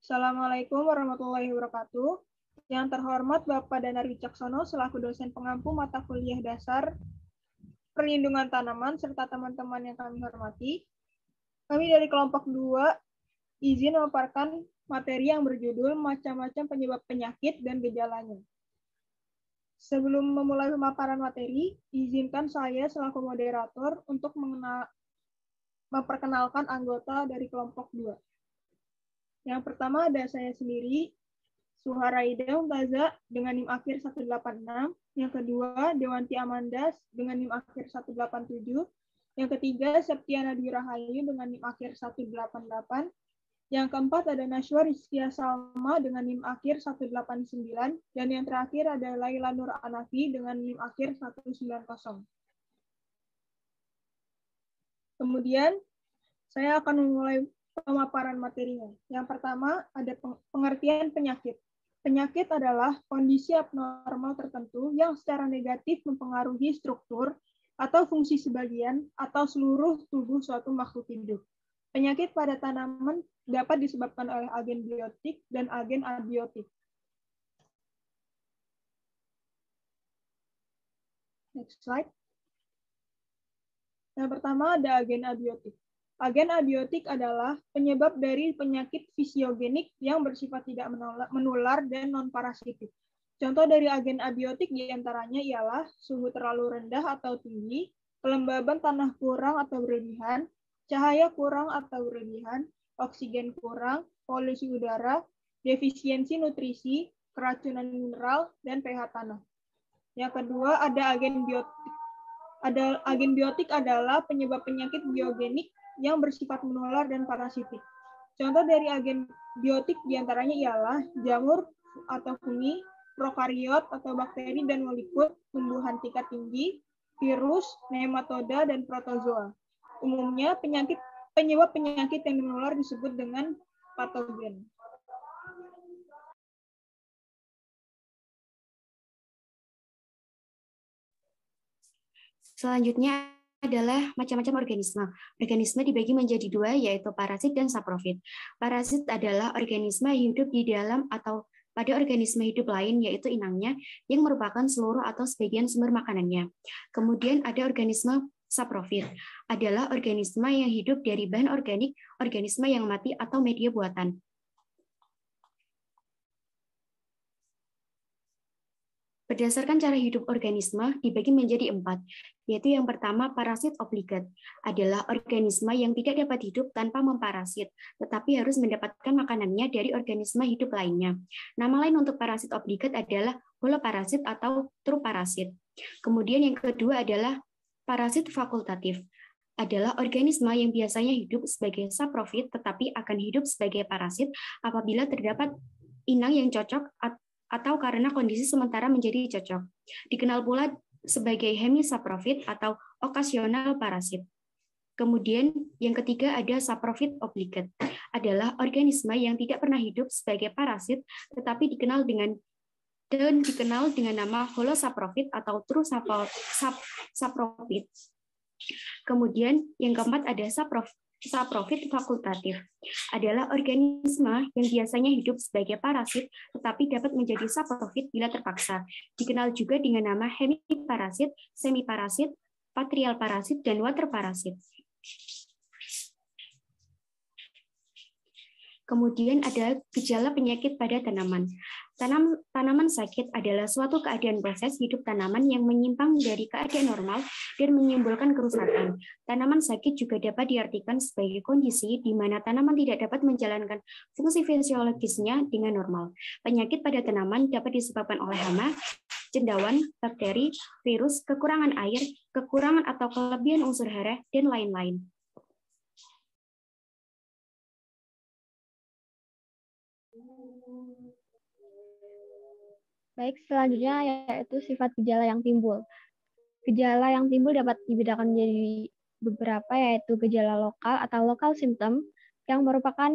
Assalamualaikum warahmatullahi wabarakatuh. Yang terhormat Bapak Danar Wicaksono selaku dosen pengampu mata kuliah dasar perlindungan tanaman serta teman-teman yang kami hormati. Kami dari kelompok 2 izin memaparkan materi yang berjudul macam-macam penyebab penyakit dan gejalanya. Sebelum memulai pemaparan materi, izinkan saya selaku moderator untuk memperkenalkan anggota dari kelompok 2. Yang pertama ada saya sendiri, Suharaida Mumtaza dengan NIM akhir 186. Yang kedua, Dewanti Amandas dengan NIM akhir 187. Yang ketiga, Septiana Dwi Rahayu dengan NIM akhir 188. Yang keempat ada Nashwa Rizkia Salma dengan NIM akhir 189. Dan yang terakhir ada Laila Nur Anafi dengan NIM akhir 190. Kemudian, saya akan memulai pemaparan materinya. Yang pertama, ada pengertian penyakit. Penyakit adalah kondisi abnormal tertentu yang secara negatif mempengaruhi struktur atau fungsi sebagian atau seluruh tubuh suatu makhluk hidup. Penyakit pada tanaman dapat disebabkan oleh agen biotik dan agen abiotik. Next slide. Yang pertama ada agen abiotik. Agen abiotik adalah penyebab dari penyakit fisiogenik yang bersifat tidak menular dan non-parasitik. Contoh dari agen abiotik diantaranya ialah suhu terlalu rendah atau tinggi, kelembaban tanah kurang atau berlebihan, cahaya kurang atau berlebihan, oksigen kurang, polusi udara, defisiensi nutrisi, keracunan mineral, dan pH tanah. Yang kedua ada agen biotik. Agen biotik adalah penyebab penyakit biogenik yang bersifat menular dan parasitik. Contoh dari agen biotik diantaranya ialah jamur atau fungi, prokariot atau bakteri dan molekul, tumbuhan tingkat tinggi, virus, nematoda, dan protozoa. Umumnya penyebab penyakit yang menular disebut dengan patogen. Selanjutnya adalah macam-macam organisme. Organisme dibagi menjadi dua, yaitu parasit dan saprofit. Parasit adalah organisme yang hidup di dalam atau pada organisme hidup lain, yaitu inangnya, yang merupakan seluruh atau sebagian sumber makanannya. Kemudian ada organisme saprofit, adalah organisme yang hidup dari bahan organik, organisme yang mati, atau media buatan. Berdasarkan cara hidup organisme dibagi menjadi 4, yaitu yang pertama parasit obligat, adalah organisme yang tidak dapat hidup tanpa memparasit, tetapi harus mendapatkan makanannya dari organisme hidup lainnya. Nama lain untuk parasit obligat adalah holoparasit atau true parasit. Kemudian yang kedua adalah parasit fakultatif, adalah organisme yang biasanya hidup sebagai saprofit tetapi akan hidup sebagai parasit apabila terdapat inang yang cocok atau karena kondisi sementara menjadi cocok. Dikenal pula sebagai hemisaprofit atau okasional parasit. Kemudian yang ketiga ada saprofit obligat, adalah organisme yang tidak pernah hidup sebagai parasit tetapi dikenal dengan nama holosaprofit atau true saprofit. Kemudian yang keempat ada saprofit fakultatif, adalah organisme yang biasanya hidup sebagai parasit tetapi dapat menjadi saprofit bila terpaksa. Dikenal juga dengan nama hemiparasit, semiparasit, patrial parasit, dan water parasit. Kemudian ada gejala penyakit pada tanaman. Tanaman sakit adalah suatu keadaan proses hidup tanaman yang menyimpang dari keadaan normal dan menimbulkan kerusakan. Tanaman sakit juga dapat diartikan sebagai kondisi di mana tanaman tidak dapat menjalankan fungsi fisiologisnya dengan normal. Penyakit pada tanaman dapat disebabkan oleh hama, cendawan, bakteri, virus, kekurangan air, kekurangan atau kelebihan unsur hara, dan lain-lain. Baik, selanjutnya yaitu sifat gejala yang timbul. Gejala yang timbul dapat dibedakan menjadi beberapa, yaitu gejala lokal atau local symptom, yang merupakan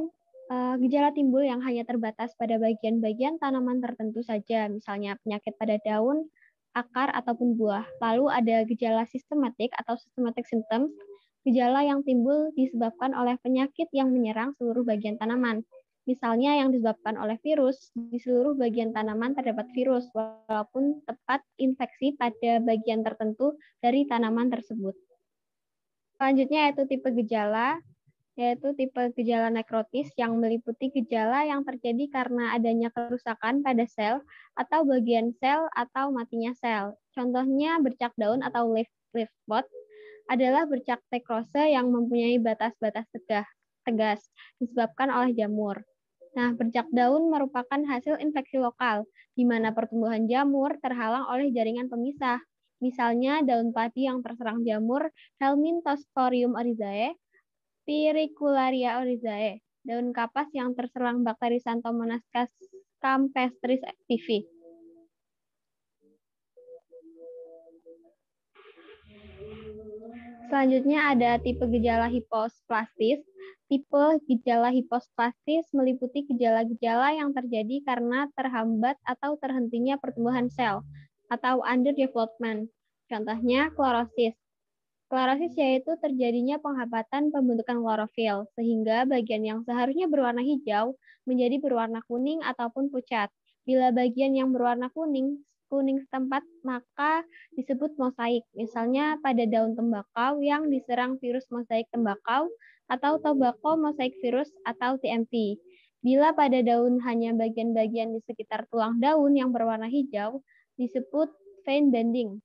gejala timbul yang hanya terbatas pada bagian-bagian tanaman tertentu saja, misalnya penyakit pada daun, akar, ataupun buah. Lalu ada gejala sistematik atau systematic symptoms, gejala yang timbul disebabkan oleh penyakit yang menyerang seluruh bagian tanaman. Misalnya yang disebabkan oleh virus, di seluruh bagian tanaman terdapat virus, walaupun tepat infeksi pada bagian tertentu dari tanaman tersebut. Selanjutnya yaitu tipe gejala nekrotis yang meliputi gejala yang terjadi karena adanya kerusakan pada sel atau bagian sel atau matinya sel. Contohnya bercak daun atau leaf spot adalah bercak nekrose yang mempunyai batas-batas tegas disebabkan oleh jamur. Nah, bercak daun merupakan hasil infeksi lokal, di mana pertumbuhan jamur terhalang oleh jaringan pemisah. Misalnya, daun padi yang terserang jamur Helminthosporium oryzae, Pyricularia oryzae, daun kapas yang terserang bakteri Xanthomonas campestris FPV. Selanjutnya ada tipe gejala hiposplastis. Tipe gejala hiposplastis meliputi gejala-gejala yang terjadi karena terhambat atau terhentinya pertumbuhan sel atau underdevelopment. Contohnya klorosis. Klorosis yaitu terjadinya penghambatan pembentukan klorofil, sehingga bagian yang seharusnya berwarna hijau menjadi berwarna kuning ataupun pucat. Bila bagian yang berwarna kuning setempat, maka disebut mosaik. Misalnya pada daun tembakau yang diserang virus mosaik tembakau atau tobacco mosaic virus atau TMV. Bila pada daun hanya bagian-bagian di sekitar tulang daun yang berwarna hijau, disebut vein bending.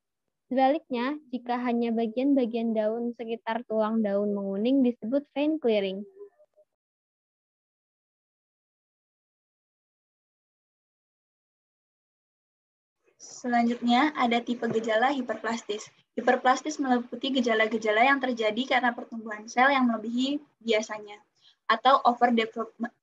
Sebaliknya, jika hanya bagian-bagian daun sekitar tulang daun menguning, disebut vein clearing. Selanjutnya, ada tipe gejala hiperplastis. Hiperplastis meliputi gejala-gejala yang terjadi karena pertumbuhan sel yang melebihi biasanya, atau overdevelopment.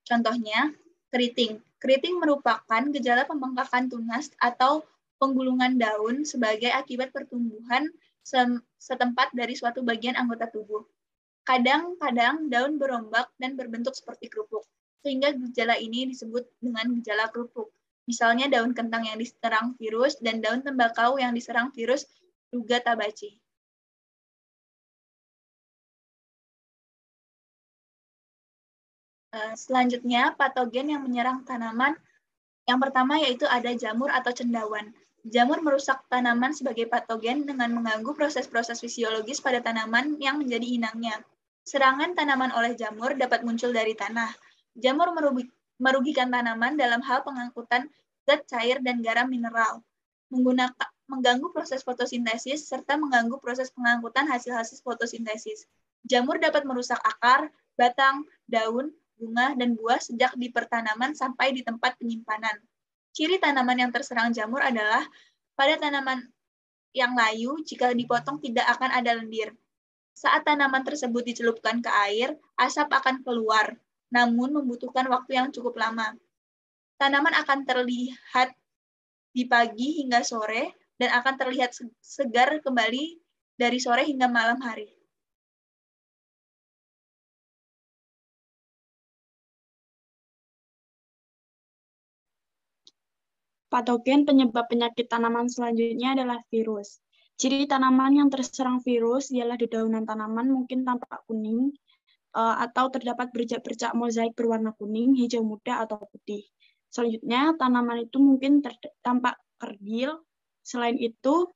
Contohnya, keriting. Keriting merupakan gejala pembengkakan tunas atau penggulungan daun sebagai akibat pertumbuhan setempat dari suatu bagian anggota tubuh. Kadang-kadang daun berombak dan berbentuk seperti kerupuk, sehingga gejala ini disebut dengan gejala kerupuk. Misalnya daun kentang yang diserang virus dan daun tembakau yang diserang virus Ruga tabaci. Selanjutnya, patogen yang menyerang tanaman. Yang pertama yaitu ada jamur atau cendawan. Jamur merusak tanaman sebagai patogen dengan mengganggu proses-proses fisiologis pada tanaman yang menjadi inangnya. Serangan tanaman oleh jamur dapat muncul dari tanah. Jamur merugikan tanaman dalam hal pengangkutan zat cair dan garam mineral, mengganggu proses fotosintesis, serta mengganggu proses pengangkutan hasil-hasil fotosintesis. Jamur dapat merusak akar, batang, daun, bunga, dan buah sejak di pertanaman sampai di tempat penyimpanan. Ciri tanaman yang terserang jamur adalah pada tanaman yang layu, jika dipotong tidak akan ada lendir. Saat tanaman tersebut dicelupkan ke air, asap akan keluar, namun membutuhkan waktu yang cukup lama. Tanaman akan terlihat di pagi hingga sore dan akan terlihat segar kembali dari sore hingga malam hari. Patogen penyebab penyakit tanaman selanjutnya adalah virus. Ciri tanaman yang terserang virus ialah dedaunan tanaman mungkin tampak kuning atau terdapat bercak-bercak mozaik berwarna kuning, hijau muda, atau putih. Selanjutnya, tanaman itu mungkin tampak kerdil. Selain itu,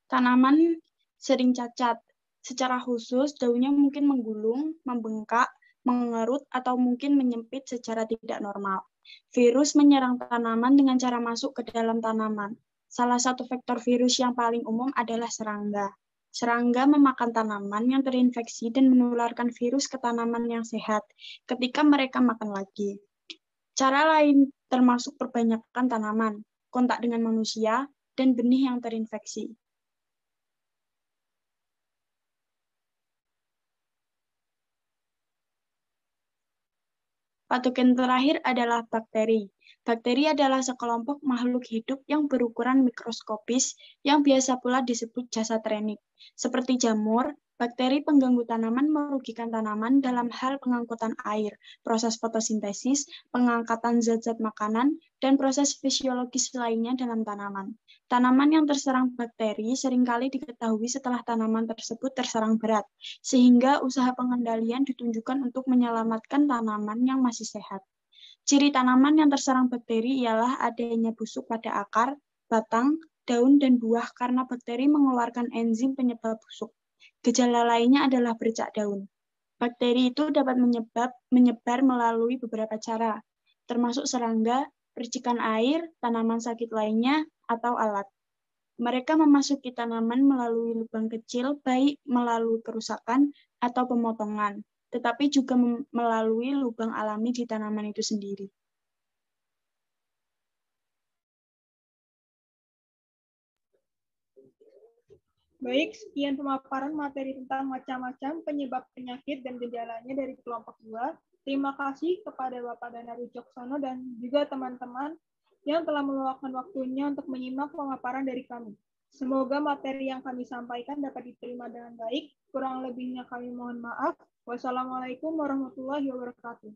tanaman sering cacat. Secara khusus, daunnya mungkin menggulung, membengkak, mengerut, atau mungkin menyempit secara tidak normal. Virus menyerang tanaman dengan cara masuk ke dalam tanaman. Salah satu vektor virus yang paling umum adalah serangga. Serangga memakan tanaman yang terinfeksi dan menularkan virus ke tanaman yang sehat ketika mereka makan lagi. Cara lain termasuk perbanyakan tanaman, kontak dengan manusia, dan benih yang terinfeksi. Patogen terakhir adalah bakteri. Bakteri adalah sekelompok makhluk hidup yang berukuran mikroskopis yang biasa pula disebut jasad renik. Seperti jamur, bakteri pengganggu tanaman merugikan tanaman dalam hal pengangkutan air, proses fotosintesis, pengangkatan zat-zat makanan, dan proses fisiologis lainnya dalam tanaman. Tanaman yang terserang bakteri seringkali diketahui setelah tanaman tersebut terserang berat, sehingga usaha pengendalian ditunjukkan untuk menyelamatkan tanaman yang masih sehat. Ciri tanaman yang terserang bakteri ialah adanya busuk pada akar, batang, daun, dan buah karena bakteri mengeluarkan enzim penyebab busuk. Gejala lainnya adalah bercak daun. Bakteri itu dapat menyebar melalui beberapa cara, termasuk serangga, percikan air, tanaman sakit lainnya, atau alat. Mereka memasuki tanaman melalui lubang kecil, baik melalui kerusakan atau pemotongan, tetapi juga melalui lubang alami di tanaman itu sendiri. Baik, sekian pemaparan materi tentang macam-macam penyebab penyakit dan gejalanya dari kelompok 2. Terima kasih kepada Bapak Danari Coksono dan juga teman-teman yang telah meluangkan waktunya untuk menyimak pemaparan dari kami. Semoga materi yang kami sampaikan dapat diterima dengan baik. Kurang lebihnya kami mohon maaf. Wassalamualaikum warahmatullahi wabarakatuh.